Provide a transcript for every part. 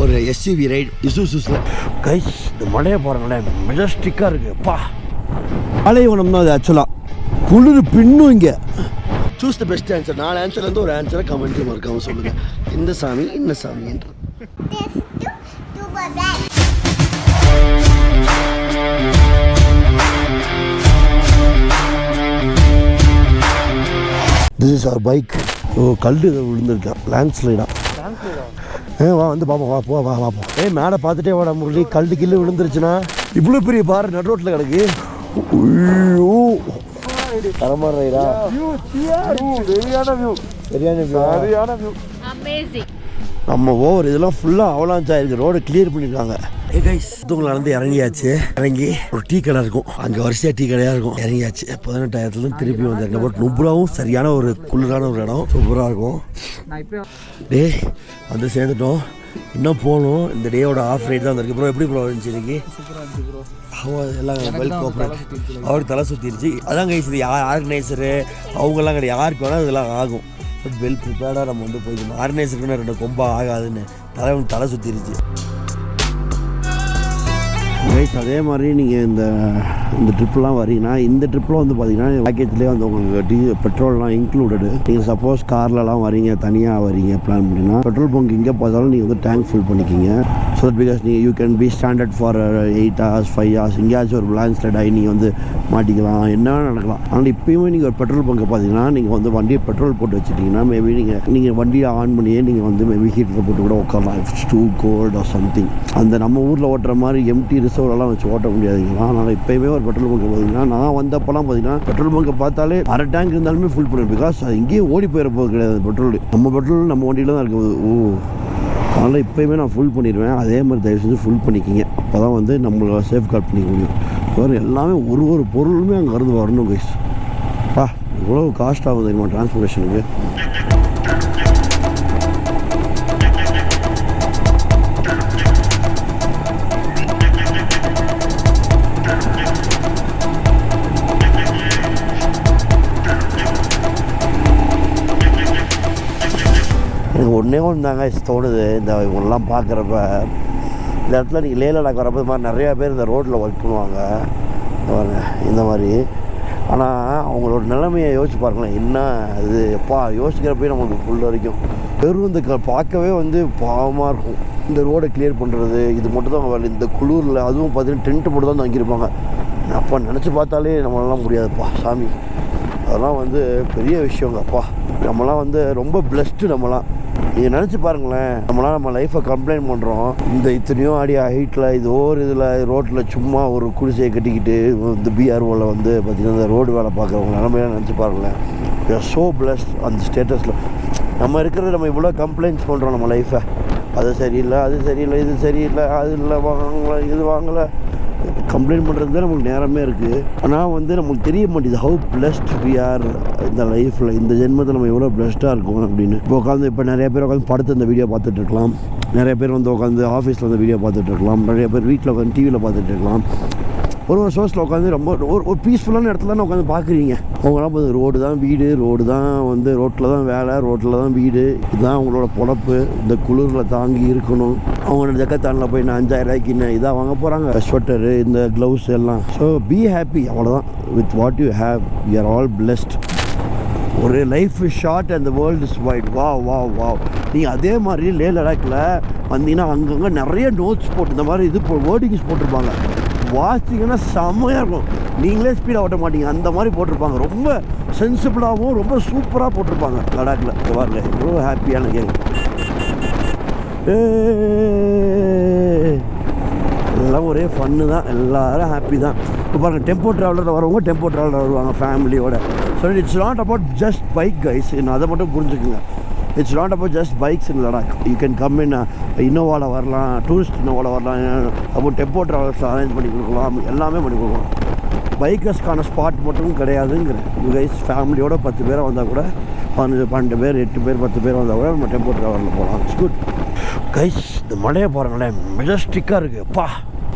ஒரு SUV right இசூசூஸில். Guys இந்த மலையை பாருங்களேன், மெஜஸ்டிக்காக இருக்குப்பா. பாலைவனம் தான் அது ஆக்சுவலாக. குளிர் பின்னும் இங்கே. Choose the best answer. 4 ஆன்சர்லேருந்து ஒரு ஆன்சரை கமெண்ட்ரி மறக்காமல் சொல்லுங்கள். இந்த சாமி என்ன சாமி என்று. This is our bike. ஓ கல் விழுந்திருக்கேன், லேண்ட்ஸ்லைடாக. வா வந்து பார்ப்போம், வா போ வா பார்ப்போம். மேலே பார்த்துட்டே வாடா முரளி. கல் கில்லு விழுந்துருச்சுன்னா இவ்வளோ பெரிய பார் நடு ரோட்டில் கிடக்கு. ஐயோ தரமான ரைடா. சரியான வியூ. நம்ம ஓவர் இதெல்லாம் ஃபுல்லாக அவலான்ச் ஆயிருக்கு. ரோடு கிளியர் பண்ணியிருக்காங்க. கைஸ் தூங்கலாந்து இறங்கியாச்சு. இறங்கி ஒரு டீ கடை இருக்கும், அங்கே வரிசையாக டீ கடையாக இருக்கும். இறங்கியாச்சு 18,000 திருப்பி வந்திருக்கேன். பட் நுப்புராவும் சரியான ஒரு குளிரான ஒரு இடம், சூப்பராக இருக்கும். டே வந்து சேர்ந்துட்டோம், இன்னும் போகணும். இந்த டேயோட ஆஃப் ரைட் தான் வந்திருக்கு. ப்ரோ எப்படி ப்ரோ இருந்துச்சு இன்னைக்கு? எல்லாம் வெல் கோஆப்ரேட். அவருக்கு தலை சுற்றிருச்சு. அதான் கைஸ் இது ஆர்கனைசரு அவங்கெல்லாம் கிடையாது, யாருக்கு வேணால் இதெல்லாம் ஆகும். பட் வெல் ப்ரிப்பேர்டாக நம்ம வந்து போயிடணும். ஆர்கனைசருக்குன்னு 2 கொம்பா ஆகாதுன்னு தலை சுற்றிருச்சு. ரைஸ் அதே மாதிரி நீங்கள் இந்த ட்ரிப்லாம் வரீங்கன்னா, இந்த ட்ரிப்பில் வந்து பார்த்தீங்கன்னா பேக்கேஜ்லேயே வந்து உங்களுக்கு பெட்ரோல்லாம் இன்க்ளூடடு. நீங்கள் சப்போஸ் கார்லலாம் வரீங்க, தனியாக வரீங்க பிளான் பண்ணிங்கன்னா, பெட்ரோல் பங்க் இங்கே பார்த்தாலும் நீங்கள் வந்து டேங்க் ஃபில் பண்ணிக்கிங்க. ஸோ தட் பிகாஸ் நீங்கள் you can be standard for 8 hours 5 hours. எங்கேயாச்சும் ஒரு லேண்ட்ஸ்லைட் ஆகி நீங்கள் வந்து மாட்டிக்கலாம், என்ன நடக்கலாம். ஆனால் இப்போயுமே நீங்கள் ஒரு பெட்ரோல் பங்கை பார்த்தீங்கன்னா, நீங்கள் வந்து வண்டியை பெட்ரோல் போட்டு வச்சுட்டிங்கன்னா மேபி நீங்கள் வண்டியை ஆன் பண்ணியே நீங்கள் வந்து மேபி ஹீட்டரில் போட்டு கூட உட்காரலாம். It's too cold or something. அந்த நம்ம ஊரில் ஓட்டுற மாதிரி எம்டி ரிசர்வ்லாம் வச்சு ஓட்ட முடியாதுங்களா. அதனால் இப்போயுமே ஒரு பெட்ரோல் பங்க் பார்த்தீங்கன்னா, நான் வந்தப்போலாம் பார்த்தீங்கன்னா பெட்ரோல் பங்கை பார்த்தாலே அரை டேங்க் இருந்தாலுமே ஃபுல் பண்ணுவேன். பிகாஸ் அது இங்கேயே ஓடி போயிட போகிறது கிடையாது. பெட்ரோல் நம்ம வண்டியில் தான் இருக்குது. அதனால் இப்போயுமே நான் ஃபுல் பண்ணிடுவேன். அதே மாதிரி தயவு செஞ்சு ஃபுல் பண்ணிக்கிங்க. அப்போ தான் வந்து நம்மளை சேஃப் கார்ட் பண்ணிக்க முடியும். வேறு எல்லாமே ஒரு பொருளுமே அங்கே இருந்து வரணும் கைஸ். இவ்வளோ காஸ்ட் ஆகும் தெரியுமா டிரான்ஸ்போர்ட்டேஷனுக்கு. ஒன்றே ஒன்று தாங்க தோணுது இந்த இவங்கெல்லாம் பார்க்குறப்ப. இந்த இடத்துல நீங்கள் லே லடாக் வரப்போ இது மாதிரி நிறையா பேர் இந்த ரோட்டில் ஒர்க் பண்ணுவாங்க இந்த மாதிரி. ஆனால் அவங்களோட நிலைமையை யோசிச்சு பாருங்களேன், என்ன இது எப்பா யோசிக்கிறப்பே நம்மளுக்கு ஃபுல் வரைக்கும் வெறும் இந்த பார்க்கவே வந்து பாவமாக இருக்கும். இந்த ரோடை கிளியர் பண்ணுறது இது மட்டும் தான் வேலை. இந்த குளூரில் அதுவும் பார்த்தீங்கன்னா டென்ட்டு மட்டும் தான் தங்கியிருப்பாங்க. அப்பா நினச்சி பார்த்தாலே நம்மளாலாம் முடியாதுப்பா சாமி. அதெல்லாம் வந்து பெரிய விஷயங்க அப்பா. நம்மளாம் வந்து ரொம்ப பிளஸ்டு. நம்மளாம் நீங்கள் நினச்சி பாருங்களேன், நம்ம லைஃப்பை கம்ப்ளைண்ட் பண்ணுறோம். இந்த இத்தனையோ அடி ஹைட்டில் இது இதில் ரோட்டில் சும்மா ஒரு குடிசையை கட்டிக்கிட்டு இந்த பிஆர்ஓவில் வந்து பார்த்திங்கன்னா இந்த ரோடு வேலை பார்க்குறவங்க நிலமையெல்லாம் நினச்சி பாருங்களேன். வி ஆர் ஸோ பிளஸ்ட் அந்த ஸ்டேட்டஸில் நம்ம இருக்கிறது. நம்ம இவ்வளோ கம்ப்ளைண்ட்ஸ் பண்ணுறோம் நம்ம லைஃப்பை. அது சரியில்லை, அது சரியில்லை, இது சரியில்லை, அது இல்லை வாங்கலை, இது வாங்கலை. கம்ப்ளைண்ட் பண்ணுறது தான் நமக்கு நேரமே இருக்குது. ஆனால் வந்து நமக்கு தெரிய மாட்டேங்குது ஹவு பிளஸ்ட் வி ஆர் இந்த லைஃப்பில். இந்த ஜென்மத்தில் நம்ம எவ்வளோ பிளஸ்ட்டாக இருக்கும் அப்படின்னு. இப்போ உட்காந்து இப்போ நிறைய பேர் உட்காந்து படுத்து இந்த வீடியோ பார்த்துட்டு இருக்கலாம். நிறைய பேர் வந்து உட்காந்து ஆஃபீஸில் வந்து வீடியோ பார்த்துட்டு இருக்கலாம். நிறைய பேர் வீட்டில் உட்காந்து டிவியில் பார்த்துட்டு இருக்கலாம். ஒரு சோர்ஸில் உட்காந்து ரொம்ப ஒரு பீஸ்ஃபுல்லான இடத்துல தான் உட்காந்து பார்க்குறீங்க. அவங்களாம் போது ரோடு தான் வீடு, ரோடு தான் வந்து ரோட்டில் தான் வேலை, ரோட்டில் தான் வீடு. இதுதான் அவங்களோட பொழப்பு. இந்த குளிரில் தாங்கி இருக்கணும். அவங்களோட ஜக்கத்தானில் போய் நான் 5,000 ரூபாய்க்கு இதாக வாங்க போகிறாங்க, ஸ்வெட்டரு, இந்த க்ளவுஸ் எல்லாம். ஸோ பி ஹாப்பி, அவ்வளோதான். With what you have you are all blessed. ஒரு life is short and the world is wide. வா நீங்கள் அதே மாதிரி லே லடாக்கில் வந்தீங்கன்னா அங்கங்கே நிறைய நோட்ஸ் போட்டு இந்த மாதிரி இது வேர்டிங்ஸ் போட்டிருப்பாங்க. வாசிங்கன்னா செம்மையாக இருக்கும். நீங்களே ஸ்பீடாக ஓட்ட மாட்டீங்க, அந்த மாதிரி போட்டிருப்பாங்க. ரொம்ப சென்சிபிளாகவும் ரொம்ப சூப்பராக போட்டிருப்பாங்க லடாக்கில். பாருங்க எவ்வளோ ஹாப்பியான கேம். எல்லாம் ஒரே ஃபன்னு தான், எல்லோரும் ஹாப்பி தான். இப்போ பாருங்கள் டெம்போ ட்ராவலர் வரவங்க டெம்போ ட்ராவலர் வருவாங்க ஃபேமிலியோட. So it's not about just bike guys. அதை மட்டும் புரிஞ்சுக்குங்க. It's not about just bikes in Ladakh. You can come in இன்னோவாவில் வரலாம், டூரிஸ்ட் இன்னோவாவில் வரலாம், அப்போ டெம்போ ட்ராவல்ஸ் அரேஞ்ச் பண்ணி கொடுக்கலாம், எல்லாமே பண்ணி கொடுக்கலாம். பைக்கர்ஸ்க்கான ஸ்பாட் மட்டும் கிடையாதுங்கிறேன். யூ கைஸ் ஃபேமிலியோட 10 பேராக வந்தால் கூட 12 பேர் 8 பேர் 10 பேர் வந்தால் கூட நம்ம டெம்போ ட்ராவலில் போகலாம். It's good guys. இந்த மலையை பாருங்களேன், மெஜஸ்டிக்காக இருக்குது. அப்பா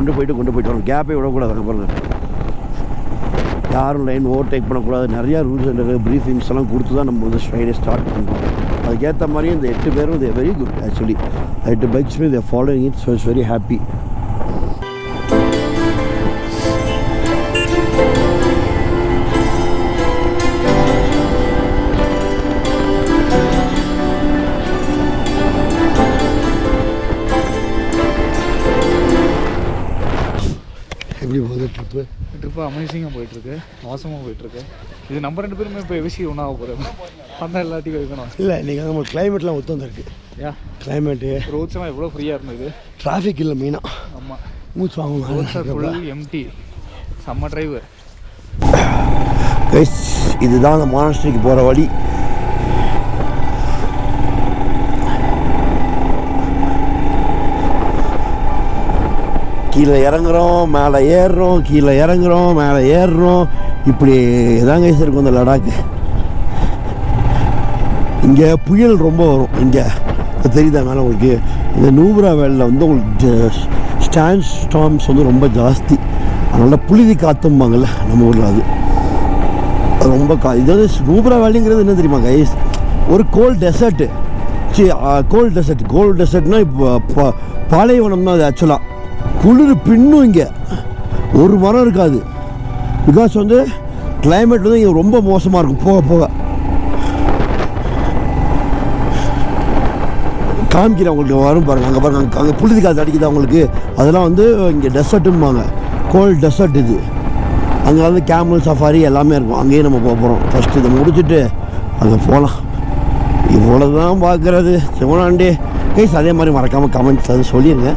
கொண்டு போயிட்டு வரணும். கேப்பே விடக்கூடாது. அங்கே பாருங்கள், யாரும் லைன் ஓவர்டேக் பண்ணக்கூடாது. நிறையா ரூல்ஸ் அண்ட் ப்ரீஃபிங்ஸ் எல்லாம் கொடுத்து தான் நம்ம வந்து ரைடை ஸ்டார்ட் பண்ணுறோம். அதுக்கேற்ற மாதிரி இந்த 8 பேரும் தே வெரி குட் ஆக்சுவலி. 8 பைக்ஸுமே they following it. So it's very happy. எப்படி போகுது ட்ரிப்பு? அமேசிங்காக போயிட்டுருக்கு, மோசமாக போயிட்டுருக்கு. இது நம்ம 2 பேருமே இப்போ எவிசி ஒன்றாக போகிறோம். அந்த எல்லாத்தையும் வைக்கணும். இல்லை, நீங்கள் நம்ம கிளைமேட்லாம் ஒத்து வந்துருக்கு. கிளைமேட்டு ரோட்ஸ் எல்லாம் எவ்வளோ ஃப்ரீயாக இருந்தது. டிராஃபிக் இல்லை மெயினாக. ஆமாம், மூச்சு வாங்குவோம். Roads are full empty. செம்ம டிரைவு. இதுதான் அந்த மானஸ்ட்ரிக்கு போகிற வழி. கீழே இறங்குறோம், மேலே ஏறுறோம், கீழே இறங்குறோம், மேலே ஏறுறோம். இப்படி தாங்க இருக்கும் இந்த லடாக்கு. இங்கே புயல் ரொம்ப வரும். இங்கே தெரியுதா மேலே உங்களுக்கு? இந்த நூப்ரா வேலில் வந்து உங்களுக்கு ஸ்டாண்ட் ஸ்டார்ம்ஸ் வந்து ரொம்ப ஜாஸ்தி. அதனால் புழுதி காற்றும்பாங்கள்ல நம்ம ஊரில், அது ரொம்ப இது வந்து நூப்ரா வேலிங்கிறது என்ன தெரியுமா கைஸ்? ஒரு கோல்ட் டெசர்ட்டு. கோல்ட் டெசர்ட்னா இப்போ பாலைவனம் தான் அது. ஆக்சுவலாக குளிர் பின்னும். இங்கே ஒரு மரம் இருக்காது. பிகாஸ் வந்து கிளைமேட் வந்து இங்கே ரொம்ப மோசமாக இருக்கும். போக போக காமிக்கிறேன் உங்களுக்கு, வரும் பாருங்கள். அங்கே பாருங்கள், அங்கே புழுதி காற்று அடிக்குது அவங்களுக்கு. அதெல்லாம் வந்து இங்கே டெசர்ட்டும்பாங்க, கோல்ட் டெசர்ட் இது. அங்கே வந்து கேமல் சஃபாரி எல்லாமே இருக்கும். அங்கேயே நம்ம போக போகிறோம். ஃபஸ்ட்டு இதை முடிச்சுட்டு அங்கே போகலாம். இவ்வளோ தான் பார்க்குறது. சிவனாண்டே கைஸ், அதே மாதிரி மறக்காமல் கமெண்ட்ஸ் அது சொல்லிடுங்க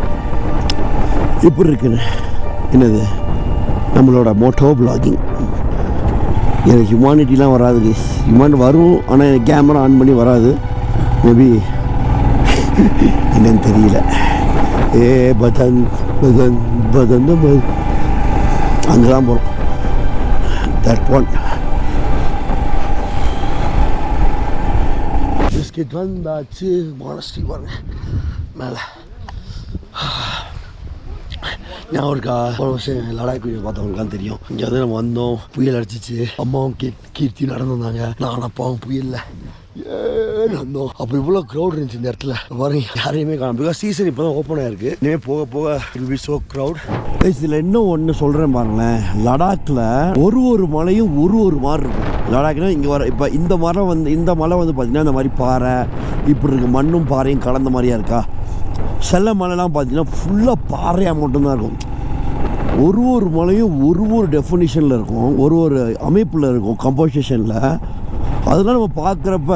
எப்படி இருக்குன்னு. என்னது நம்மளோட மோட்டோ பிளாகிங். எனக்கு ஹியூமானிட்டிலாம் வராது கைஸ். ஹியூமானிட்டி வரும், ஆனால் எனக்கு கேமரா ஆன் பண்ணி வராது. மேபி என்னன்னு தெரியல. பதன் பதன் பதன் அங்கே தான் போகிறோம். தட் ஒன் பிஸ்கெட் வந்தாச்சு. மானஸ்ட்ரி பாருங்க மேலே. நான் ஒருக்கா போன வருஷம் லடாக் வீடியோ பார்த்தவங்களுக்குலாம் தெரியும். இங்கே வந்து நம்ம வந்தோம், புயல் அடிச்சிச்சு. அம்மாவும் கீர்த்தி நடந்து வந்தாங்க. நான் அப்பாவும் புயலில் வந்தோம். அப்போ இவ்வளோ க்ரௌட் இருந்துச்சு இந்த இடத்துல. பாருங்க, யாரையுமே காணும். பிகாஸ் சீசன் இப்போ தான் ஓப்பன் ஆகிருக்கு. இனிமேல் போக போக it will be so crowd. இதில் இன்னும் ஒன்று சொல்கிறேன் பாருங்களேன். லடாக்கில் ஒரு மலையும் ஒரு மாதிரி இருக்கும். லடாக்னா இங்கே வர இப்போ இந்த மலை வந்து பார்த்திங்கன்னா இந்த மாதிரி பாறை இப்படி இருக்குது. மண்ணும் பாறையும் கலந்த மாதிரியா இருக்கா. சில மலைலாம் பார்த்தீங்கன்னா ஃபுல்லாக பாறையாக மட்டும்தான் இருக்கும். ஒரு மலையும் ஒரு டெஃபினிஷனில் இருக்கும், ஒரு அமைப்பில் இருக்கும், கம்போசிஷனில். அதெல்லாம் நம்ம பார்க்குறப்ப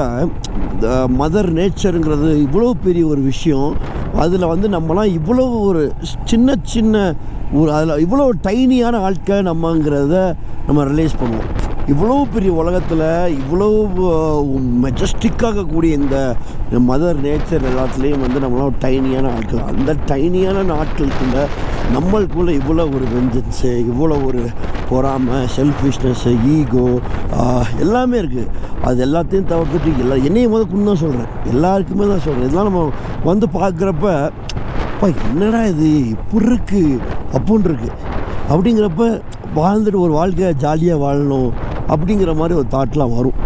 மதர் நேச்சருங்கிறது இவ்வளோ பெரிய ஒரு விஷயம். அதில் வந்து நம்மலாம் இவ்வளோ ஒரு சின்ன ஒரு அதில் இவ்வளோ டைனியான ஆட்கள் நம்மங்கிறத நம்ம ரியலைஸ் பண்ணுவோம். இவ்வளோ பெரிய உலகத்தில் இவ்வளோ மெஜஸ்டிக்காக கூடிய இந்த மதர் நேச்சர் எல்லாத்துலேயும் வந்து நம்மளாம் டைனியான ஆட்கள். அந்த டைனியான ஆட்களுக்குள்ள நம்மளுக்குள்ளே இவ்வளோ ஒரு வெஞ்சன்ஸு, இவ்வளோ ஒரு பொறாமை, செல்ஃபிஷ்னஸ்ஸு, ஈகோ எல்லாமே இருக்குது. அது எல்லாத்தையும் தவிர்த்துட்டு என்னையும் முதல்ல தான் சொல்கிறேன், எல்லாருக்குமே தான் சொல்கிறேன். இதெல்லாம் நம்ம வந்து பார்க்குறப்ப என்னடா இது இப்படி இருக்குது அப்புடின்னு இருக்குது. அப்படிங்கிறப்ப வாழ்ந்துட்டு ஒரு வாழ்க்கையை ஜாலியாக வாழணும் அப்படிங்கிற மாதிரி ஒரு தாட்லாம் வரும்.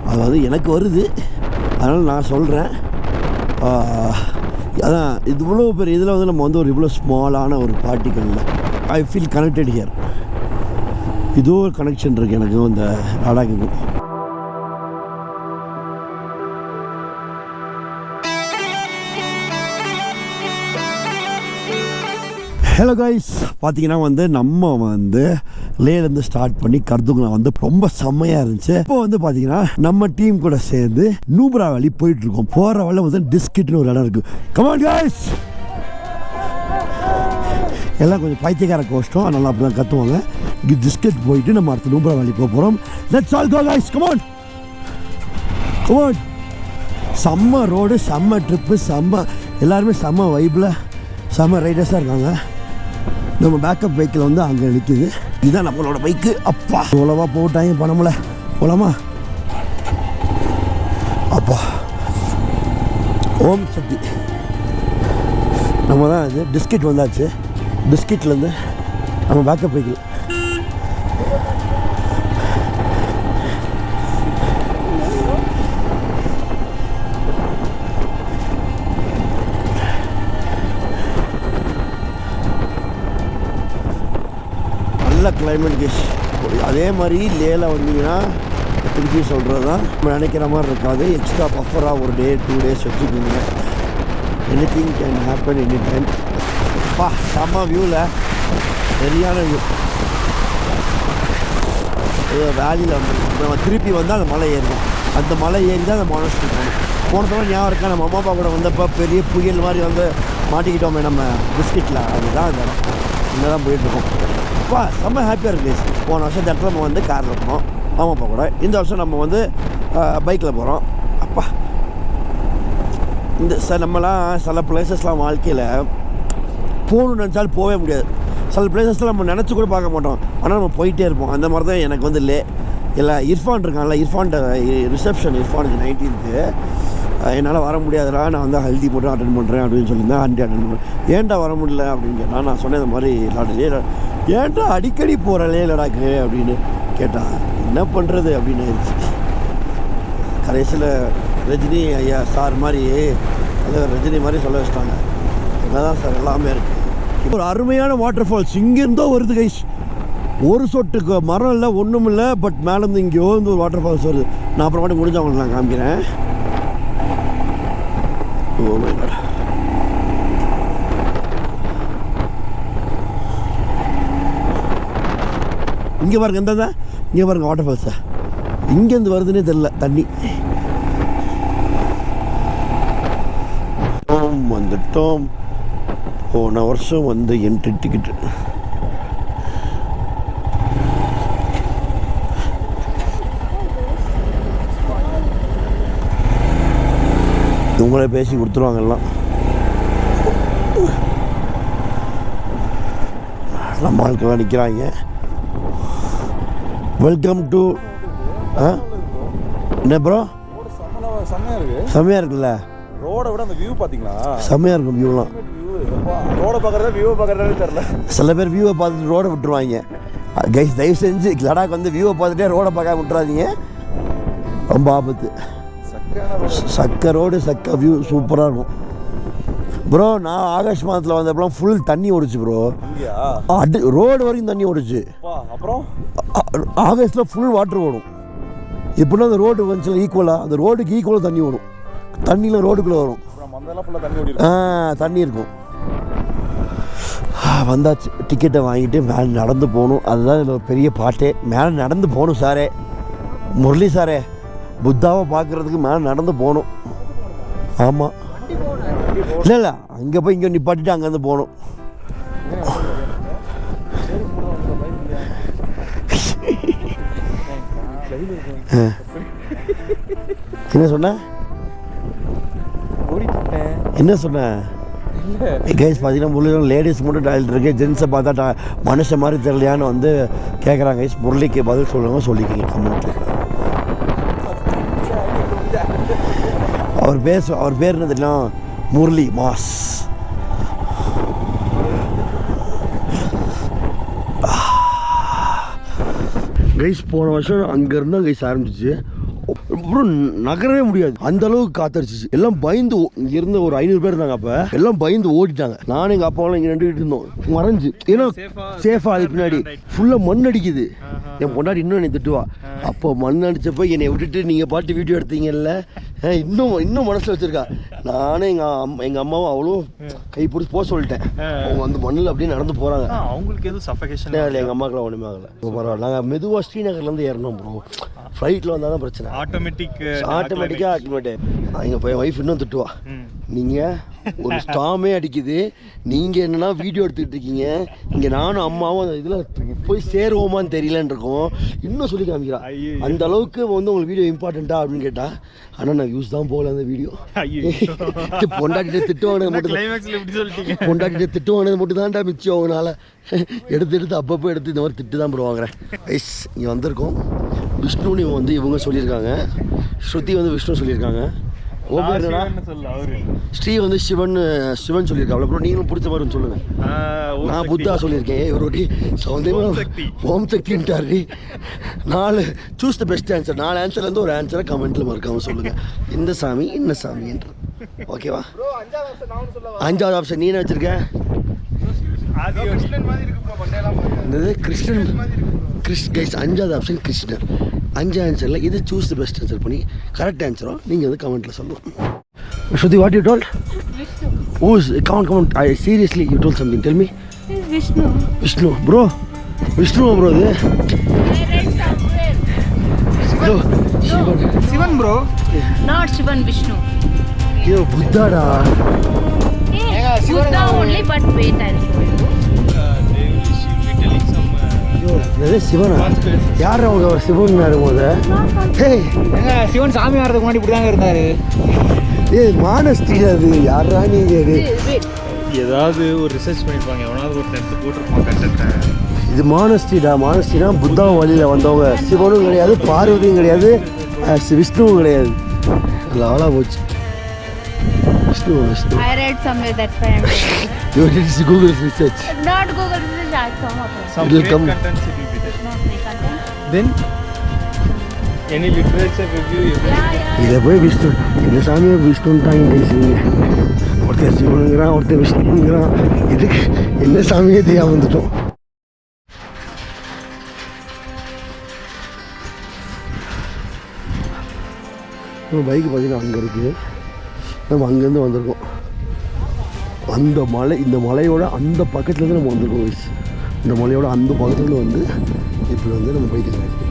அது வந்து எனக்கு வருது, அதனால் நான் சொல்கிறேன். அதான் இது இவ்வளோ பெரிய இதில் வந்து நம்ம வந்து ஒரு இவ்வளோ ஸ்மாலான ஒரு பார்ட்டிக்கலில் ஐ ஃபீல் கனெக்டட் ஹியர். இதோ ஒரு கனெக்ஷன் இருக்குது எனக்கு இந்த லடாக்குக்கும். ஹலோ கைஸ், பார்த்தீங்கன்னா வந்து நம்ம வந்து லேலேருந்து ஸ்டார்ட் பண்ணி கர்துங்லா வந்து ரொம்ப செம்மையாக இருந்துச்சு. இப்போ வந்து பார்த்தீங்கன்னா நம்ம டீம் கூட சேர்ந்து நூப்ரா வேலி போயிட்டுருக்கோம். போகிற வழியில் வந்து டிஸ்கிட்னு ஒரு இடம் இருக்குது. கமான் கைஸ், எல்லாம் கொஞ்சம் பைத்தியக்கார கோஷ்டம், அதனால் அப்படி தான் கற்றுவாங்க. டிஸ்கிட் போயிட்டு நம்ம அடுத்த நூப்ரா வேலி போக போகிறோம். Let's all go guys, come on come on. செம்ம ரோடு, செம்ம ட்ரிப்பு, எல்லாருமே செம்ம வைப்பில் செம்ம ரைடர்ஸாக இருக்காங்க. நம்ம பேக்கப் பைக்கில் வந்து அங்கே நிற்கிது. இதுதான் நம்மளோட பைக்கு. அப்பா இவ்வளோவா போட்டாங்க பணமில்ல, போலாமா? அப்பா ஓம் சக்தி. நம்ம தான் இது டிஸ்கிட் வந்தாச்சு. டிஸ்கிட்லேருந்து நம்ம பேக்கப் பைக்கில் நல்ல கிளைமேட் கேஸ். அதே மாதிரி லேல வந்தீங்கன்னா திருப்பி சொல்கிறது தான், நம்ம நினைக்கிற மாதிரி இருக்காது. எக்ஸ்ட்ரா பஃபராக ஒரு டே 2 days வச்சுக்கோங்க. Anything can happen any time. பா செம்ம வியூவில், சரியான வியூ. வேலியில் வந்து நம்ம திருப்பி வந்து அந்த மலை ஏறிடும். அந்த மலை ஏறி தான் அந்த மானஸ்ட்ரி போகணும். போனதோட ஞாபகம் இருக்கா, நம்ம அம்மா அப்பா கூட வந்தப்போ பெரிய புயல் மாதிரி வந்து மாட்டிக்கிட்டோமே நம்ம பிஸ்கெட்டில். அதுதான் அந்த இடம். இங்கே தான் போயிட்டுருக்கோம். அப்பா செம்ம ஹாப்பியாக இருக்குது. போன வருஷம் இந்த இடத்துல நம்ம வந்து காரில் போனோம் அம்மா அப்பா கூட. இந்த வருஷம் நம்ம வந்து பைக்கில் போகிறோம். அப்பா இந்த நம்மலாம் சில பிளேசஸ்லாம் வாழ்க்கையில் போகணுன்னு நினச்சாலும் போகவே முடியாது. சில பிளேசஸ்லாம் நம்ம நினச்சி கூட பார்க்க மாட்டோம், ஆனால் நம்ம போயிட்டே இருப்போம். அந்த மாதிரி தான் எனக்கு வந்து இல்லை இர்ஃபான் இருக்கான்ல, இர்ஃபான்ட்ட ரிசப்ஷன், இர்ஃபானுக்கு 19th என்னால் வர முடியாதுடா, நான் வந்து ஹல்தி போட்டு அட்டன் பண்ணுறேன் அப்படின்னு சொல்லியிருந்தேன். ஹண்டி அட்டன் பண்ணுறேன். ஏன்டா வர முடியல அப்படின்னு கேட்டால், நான் சொன்னேன் இந்த மாதிரி ஏன்டா அடிக்கடி போகிறலே லடாக்கு அப்படின்னு கேட்டான். என்ன பண்ணுறது அப்படின்னு ஆயிடுச்சு. கடைசியில் ரஜினி ஐயா சார் மாதிரி, அதாவது ரஜினி மாதிரி சொல்ல வச்சிட்டாங்க. என்ன தான் சார் எல்லாமே இருக்குது. ஒரு அருமையான வாட்டர் ஃபால்ஸ் இங்கேருந்தோ வருது கைஸ். ஒரு சொட்டுக்கு மரம் இல்லை, ஒன்றும் இல்லை, பட் மேலேருந்து இங்கேயோ இருந்து ஒரு வாட்டர் ஃபால்ஸ் வருது. நான் அப்புறமாட்டி முடிஞ்சவங்களுக்கு நான் காமிக்கிறேன். Oh my God. இங்கே பாருங்க, எந்த இங்கே பாருங்க வாட்டர் ஃபால்ஸை. இங்கேருந்து வருதுன்னே தெரியல தண்ணி. வந்துட்டோம். போன வருஷம் வந்து என்ட்ரி டிக்கெட்டு இவங்களே பேசி கொடுத்துருவாங்க எல்லாம். நம்ம ஆட்கள்லாம் நிற்கிறாங்க. வெல்கம் டு என்ன ப்ரோ, செம்மையாக இருக்குல்ல ரோடை விட அந்த வியூ பார்த்தீங்களா? செம்மையாக இருக்கும் வியூலாம். ரோடை பார்க்குறதா வியூவை பார்க்குறதே தெரில. சில பேர் வியூவை பார்த்துட்டு ரோடை விட்டுருவாங்க. கைஸ் தயவு செஞ்சு லடாக் வந்து வியூவை பார்த்துட்டே ரோடை பார்க்க விட்டுறாதீங்க, ரொம்ப ஆபத்து. சக்க ரோடு, சக்க வியூ சூப்பராக இருக்கும் ப்ரோ. நான் ஆகஸ்ட் மாதத்தில் வந்தப்பெல்லாம் ஃபுல் தண்ணி ஓடிச்சு ப்ரோ. ரோடு வரைக்கும் தண்ணி ஓடிச்சு. அப்புறம் ஆகஸ்ட்டில் ஃபுல் வாட்டர் ஓடும். எப்படின்னா அந்த ரோடு வந்துச்சுல ஈக்குவலாக, அந்த ரோடுக்கு ஈக்குவலாக தண்ணி ஓடும். தண்ணியில் ரோடுக்குள்ளே வரும். தண்ணி இருக்கும். வந்தாச்சு. டிக்கெட்டை வாங்கிட்டு மேலே நடந்து போகணும். அதுதான் இதில் பெரிய பாட்டே. மேலே நடந்து போகணும் சாரே, முரளி சாரே. புத்தாவை பார்க்குறதுக்கு மேலே நடந்து போகணும். ஆமாம், இல்லை அங்கே போய் இங்கே நிப்பாட்டிட்டு அங்கேருந்து போகணும். என்ன சொன்ன? என்ன சொன்ன? கைஸ் பார்த்தீங்கன்னா முரளிக்கு லேடிஸ் மட்டும் டாய்லெட் இருக்கு, ஜென்ஸை பார்த்தா மனுஷன் மாதிரி தெரியலையான்னு வந்து கேட்குறாங்க. கைஸ் முரளிக்கு பதில் சொல்லுங்க, சொல்லிக்கிங்க கமெண்ட்ல. அவர் பேர் என்ன தெரியும்? முரளி மாஸ். கைஸ் போன வருஷம் அங்கேருந்து கைஸ் ஆரம்பிச்சிச்சு, அப்புறம் நகரவே முடியாது, அந்த அளவுக்கு காத்தடிச்சிச்சு. எல்லாம் பயந்து, இங்க இருந்த ஒரு 500 பேர் இருந்தாங்க, அப்ப எல்லாம் பயந்து ஓடிட்டாங்க. நானும் எங்க அப்பாவும் இங்க நின்றுட்டு இருந்தோம் மறைஞ்சு. ஏன்னா சேஃபா அது பின்னாடி ஃபுல்லா மண் அடிக்குது. என் பொண்டாட்டி இன்னும் என்னை திட்டுவா, அப்போ மண் அடிச்சப்போ என்னை விட்டுட்டு நீங்க பாட்டு வீடியோ எடுத்தீங்கல்ல, இன்னும் மனசுல வச்சிருக்கா. நானும் எங்க அம்மாவும் அவளும் கை பிடிச்சி போக சொல்லிட்டேன். அவங்க வந்து மண்ணில் அப்படியே நடந்து போறாங்க. அவங்களுக்கு எதுவும் சஃபகேஷன் இல்லை, எங்க அம்மாக்கெல்லாம் ஒண்ணுமே ஆகல. பரவாயில்ல. நாங்கள் மெதுவாக ஸ்ரீநகர்ல இருந்து ஏறணும் ப்ரோ. ஃப்ளைட்டில் வந்தால் தான் பிரச்சனை. ஆட்டோமேட்டிக்காக எங்கள் பையன் ஒய்ஃப் இன்னும் திட்டுவா, நீங்கள் ஒரு ஸ்டாமே அடிக்குது, நீங்கள் என்னன்னா வீடியோ எடுத்துக்கிட்டு இருக்கீங்க, இங்கே நானும் அம்மாவும் அந்த இதில் போய் சேருவோமான்னு தெரியலன்னு இருக்கோம். இன்னும் சொல்லி காமிக்கிறா. அந்த அளவுக்கு வந்து உங்களுக்கு வீடியோ இம்பார்ட்டண்ட்டா அப்படின்னு கேட்டா, ஆனால் நான் யூஸ் தான் போகல அந்த வீடியோ. பொண்டாட்டிகிட்ட திட்டுவானது மட்டும், பொண்டாட்டிகிட்ட திட்டுவானது மட்டும் தான்டா மிச்சம். அவங்களால எடுத்து அப்பப்போ எடுத்து இந்த மாதிரி திட்டு தான் போடுவாங்கிறேன். ஐஸ் இங்கே வந்திருக்கோம். விஷ்ணுன்னு வந்து இவங்க சொல்லியிருக்காங்க, ஸ்ருதி வந்து விஷ்ணு சொல்லியிருக்காங்க. ஸ்ரீ வந்து சிவன் சொல்லியிருக்காங்க. அப்புறம் நீங்களும் பிடிச்ச மாதிரி சொல்லுங்க. நான் புத்தா சொல்லியிருக்கேன். இவரோட ஓம் சக்தின்ட்டாரு. 4 சூஸ் த பெஸ்ட் ஆன்சர். 4 ஆன்சர்லேருந்து ஒரு ஆன்சரை கமெண்ட்டில் மறக்காமல் சொல்லுங்கள். இந்த சாமி என்ன சாமி என்று. ஓகேவா? 5வது ஆப்ஷன் நீ என்ன வச்சுருக்க? கிருஷ்ணன். கைஸ் 5வது ஆப்ஷன் கிருஷ்ணர். 5 ஆன்சரில் இது சூஸ் தி பெஸ்ட் ஆன்சர் பண்ணி கரெக்ட் ஆன்சரோ நீங்கள் வந்து கமெண்ட்டில் சொல்லலாம். Shruti, what you told? Vishnu. Who's? Come on. Seriously, you told something. Tell me. Vishnu. Bro. Vishnu, bro. I read somewhere. Shivan, bro. Not Shivan, Vishnu. Yo, Buddha da. Yeah, Buddha only, but wait, I'll show you. சிவனா? யார் அவங்க? சிவன் இருக்கும்போது சிவன் சாமி ஆடுறதுக்கு முன்னாடி இப்படி தாங்க இருந்தாரு. மானஸ்டி அது யாரா நீங்க? ஏதாவது ஒரு ரிசர்ச் பண்ணிருப்பாங்க, எவனாவது ஒரு எடுத்து போட்டிருப்பாங்க. இது மானஸ்டினா புத்தா வழியில் வந்தவங்க. சிவனும் கிடையாது, பார்வதியும் கிடையாது, விஷ்ணுவும் கிடையாது. லாலா போச்சு. Vishnu. I read somewhere, that's why I'm saying. You did Google research. Not Google research, I come up. Some fake contents it will be there. Not fake content. Then any literature review. இதை போய் விஷ்ணு, இந்த சாமியை விஷ்ணுன்ட்டாங்க பேசுவீங்க. ஒருத்தர் சிவனுங்கிறான், ஒருத்தர் விஷ்ணுங்கிறான். இதுக்கு என்ன சாமியே தெரியாம வந்துட்டோம். நம்ம பைக்கு பார்த்தீங்கன்னா அங்கே இருக்குது. நம்ம அங்கேருந்து வந்திருக்கோம். அந்த மலை, இந்த மலையோட அந்த பக்கத்துலேருந்து நம்ம வந்திருக்கோம். இந்த மலையோட அந்த பக்கத்துலேருந்து வந்து இப்படி வந்து நம்ம பைக்கு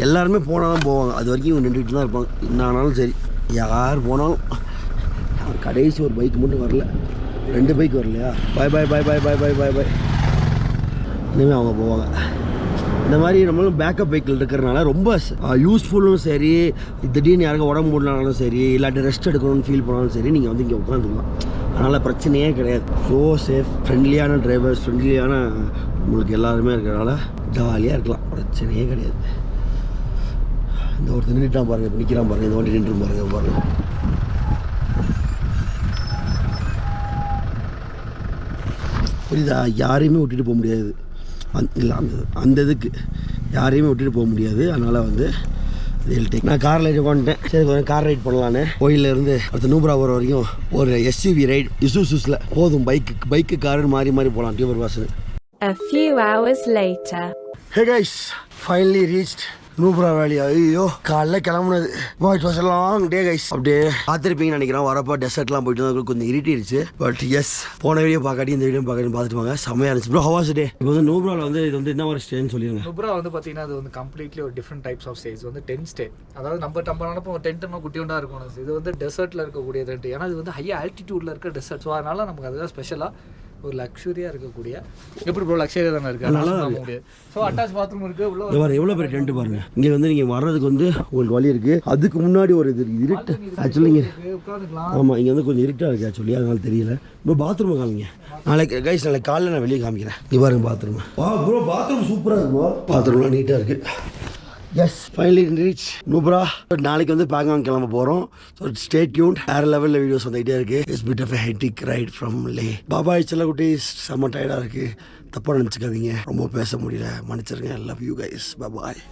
எல்லாருமே போனாலும் போவாங்க. அது வரைக்கும் இவங்க நின்றுட்டு தான் இருப்பாங்க. என்ன ஆனாலும் சரி, யார் போனாலும். கடைசி ஒரு பைக் மட்டும் வரல, 2 பைக் வரலையா? பாய். இனிமேல் அவங்க போவாங்க. இந்த மாதிரி நம்மளும் பேக்கப் பைக்கில் இருக்கிறனால ரொம்ப யூஸ்ஃபுல்லும் சரி, திடீர்னு யாருக்கும் உடம்பு முடியலனாலும் சரி, இல்லாட்டி ரெஸ்ட் எடுக்கணும்னு ஃபீல் பண்ணாலும் சரி, நீங்கள் வந்து இங்கே உட்காந்துக்கலாம். அதனால் பிரச்சனையே கிடையாது. ஸோ சேஃப், ஃப்ரெண்ட்லியான டிரைவர்ஸ், ஃப்ரெண்ட்லியான உங்களுக்கு எல்லாருமே இருக்கிறனால ஜாலியாக இருக்கலாம், பிரச்சனையே கிடையாது. இந்த ஒருத்தர் நின்றுட்டான் பாருங்கள், இப்போ நிற்கிறான் பாருங்கள், இந்த வண்டி நின்று பாருங்கள். புரியுதா? யாரையுமே விட்டுட்டு போக முடியாது. இல்லை அந்த இதுக்கு யாரையுமே விட்டுட்டு போக முடியாது. அதனால் வந்து நான் காரில் உட்காந்துட்டேன். சரி, கொஞ்சம் கார் ரைட் பண்ணலான்னு கோயிலேருந்து அடுத்த நூப்ரா போகிற வரைக்கும் ஒரு எஸ்யூவி ரைட் இசூஸில் போதும். பைக்கு காரு மாறி போகலாம். டியூபர் பாஸ். A few hours later. Hey guys, finally reached Nubra valley. ஐயோ காலைல கிளம்புனது. It was a long day guys. அப்படியே பார்த்துருப்பீங்கன்னு நினைக்கிறேன். வரப்போ டெசர்ட்லாம் போயிட்டு வந்து கொஞ்சம் இருட்டிடுச்சு. பட் எஸ், போன வீடியோ பார்க்காட்டி இந்த வீடியோ பார்க்காட்டி பார்த்துட்டு வாங்க. செம்மையாக இருந்துச்சு ப்ரோ. ஹவாஸ் டே. இப்போ வந்து நூப்ராவில் வந்து இது வந்து என்ன மாதிரி ஸ்டேன்னு சொல்லிடுங்க. நூப்ரா வந்து பார்த்தீங்கன்னா அது வந்து கம்ப்ளீட்லி ஒரு டிஃப்ரெண்ட் டைப்ஸ் ஆஃப் ஸ்டேஸ். வந்து டென்ட் ஸ்டே. அதாவது நம்ம நினைப்போம் டென்ட்னா குட்டியோண்டா இருக்கும். இது வந்து டெசர்ட்டில் இருக்கக்கூடிய டென்ட். ஏன்னா இது வந்து ஹை ஆல்டிடியூடில் இருக்க டெசர்ட். ஸோ அதனால நமக்கு அதுதான் ஸ்பெஷலாக ஒரு லக்ஸுரியாக இருக்கக்கூடிய. எப்படி ப்ரோ லக்ஸரியாக தானே இருக்குது, நல்லா தான் முடியாது. ஸோ அட்டாச் பாத்ரூம் இருக்குது உள்ள. எவ்வளோ பெரிய டென்ட் பாருங்க. இங்கே வந்து நீங்கள் வர்றதுக்கு வந்து உங்களுக்கு வழி இருக்குது. அதுக்கு முன்னாடி ஒரு இது இருட்டு ஆக்சுவலி இங்கே உட்காந்துக்கலாம். ஆமாம், இங்கே வந்து கொஞ்சம் இருட்டாக இருக்குது ஆக்சுவலி, அதனால தெரியல. இப்போ பாத்ரூமை காமிங்க. நாளைக்கு கைஸ் நாளைக்கு காலையில் நான் வெளியே காமிக்கிறேன். இது பாருங்க பாத்ரூம். ப்ரோ பாத்ரூம் சூப்பராக இருக்கும். பாத்ரூம்லாம் நீட்டாக இருக்குது. Yes, finally reach Nubra. நாளைக்கு வந்து பேங்காங் கிளம்ப போகிறோம். So stay tuned. வேறு லெவலில் வீடியோஸ் வந்துகிட்டே இருக்குது. It's bit of a hectic ride from Leh. Bye bye செல்ல குட்டீஸ், செம்ம டயர்டாக இருக்குது. தப்பாக நினச்சிக்காதீங்க, ரொம்ப பேச முடியல, மன்னிச்சிருங்க. Love you guys, bye.